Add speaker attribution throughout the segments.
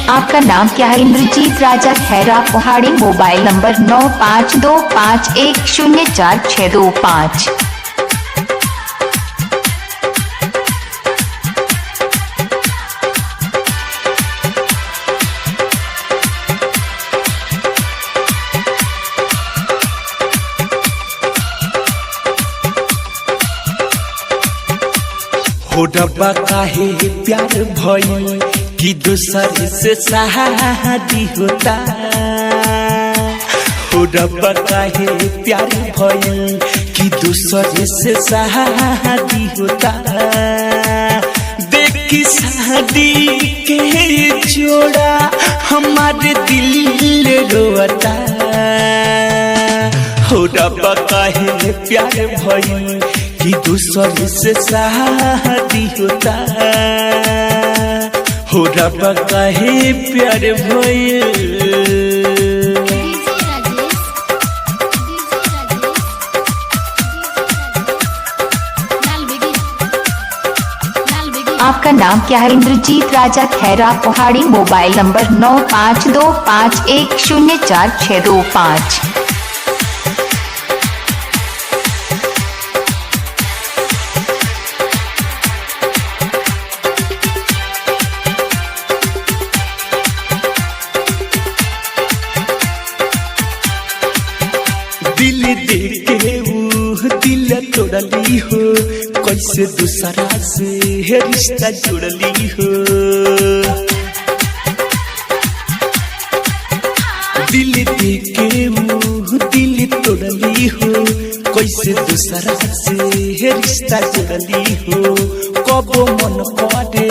Speaker 1: आपका नाम क्या है? इंद्रजीत राजा खैरा पहाड़ी। Mobile number 9525104625।
Speaker 2: हो डब्बा काहे प्यार भइल कि दूसर से शादी होता। हो डब्बा काहे प्यार भइल कि दूसर से शादी होता। देखी शादी के जोड़ा हमारे दिल रोता। हो डब्बा काहे प्यार भइल कि दूसर से शादी होता। हो रब्बा काहे प्यार भइल।
Speaker 1: आपका नाम क्या है? इंद्रजीत राजा खैरा पहाड़ी। Mobile number 9525104625।
Speaker 2: दिल देके दिल तोड़ली हो, कैसे दूसरा से रिश्ता जोड़ली हो। दिल देके दिल तोड़ली हो, कैसे दूसरा से रिश्ता जोड़ली हो। कबो मन करे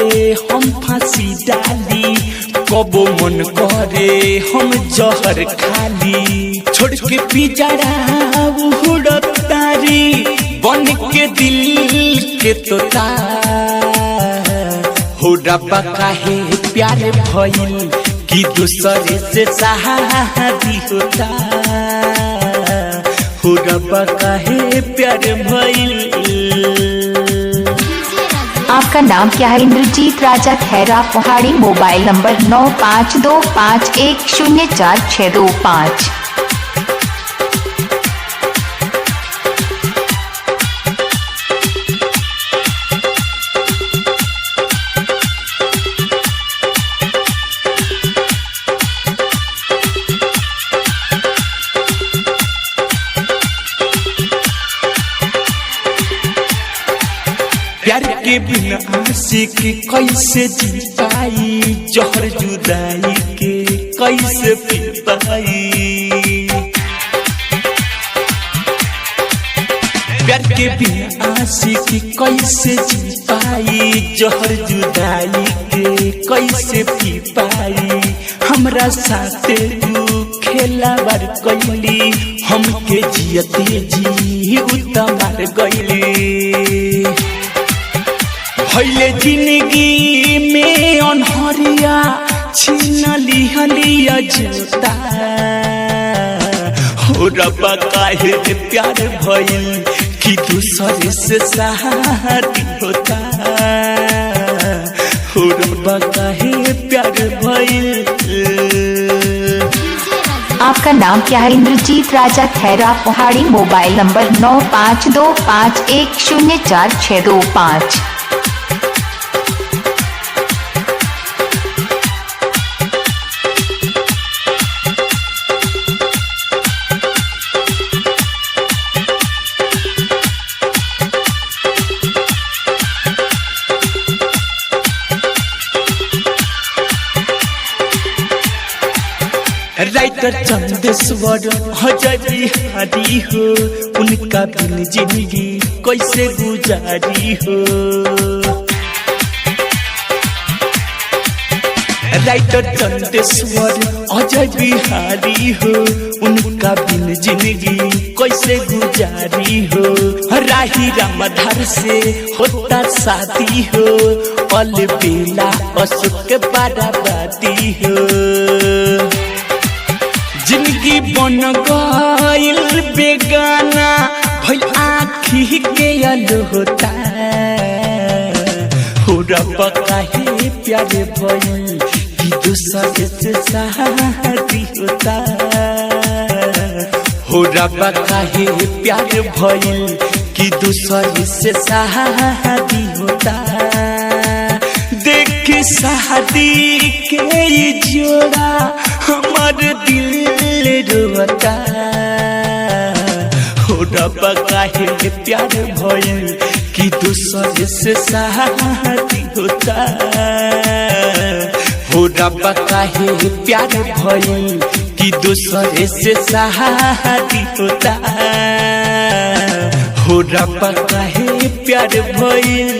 Speaker 2: हम फांसी डाली, कबो मन करे हम जहर खाली। छोड़ के पिजड़ा उड़तारी बन के दिल के तोता। हो रब्बा काहे प्यार भइल कि दूसरे से शादी होता। हो रब्बा काहे प्यार भइल।
Speaker 1: आपका नाम क्या है? इंद्रजीत राजा खैरा पहाड़ी। Mobile number 9525104625।
Speaker 2: प्यार के बिना आशिक कैसे जी पाई, जहर जुदाई के कैसे पी पाई। प्यार के बिना आशिक कैसे जी पाई, जहर जुदाई के कैसे पी पाई। हमरा साथे तू खेला बार कैली, हमके जियते जी उतमार गईली। भइले जिंदगी में अनहरिया छीन लिहलिया जोता। हो रब्बा काहे प्यार भइल कि दूसरे से शादी होता। हो रब्बा काहे प्यार भइल।
Speaker 1: आपका नाम क्या है? इंद्रजीत राजा खैरा पहाड़ी। Mobile number 9525104625।
Speaker 2: Writer Chandeshwar Ajay Bihari हो, उनका बिन जिंदगी कैसे गुजारी हो। राइटर चंदेश्वर अजय बिहारी हो, उनका बिन जिंदगी कैसे गुजारी हो। राही रामधार से होता शादी हो, अलबेला अशोक बाराबादी हो। जिंदगी बन गइल बेगाना भइल आँखी के अलोता। हो रब्बा काहे प्यार भइल कि दूसरे से शादी होता। हो रब्बा काहे प्यार भइल कि दूसरे से शादी होता। देख शादी के जोड़ा हमार दिल रोता। हो रब्बा काहे प्यार भइल कि दूसरे से शादी होता। हो रब्बा काहे प्यार भइल कि दूसरे से शादी होता। हो रब्बा काहे प्यार भइल।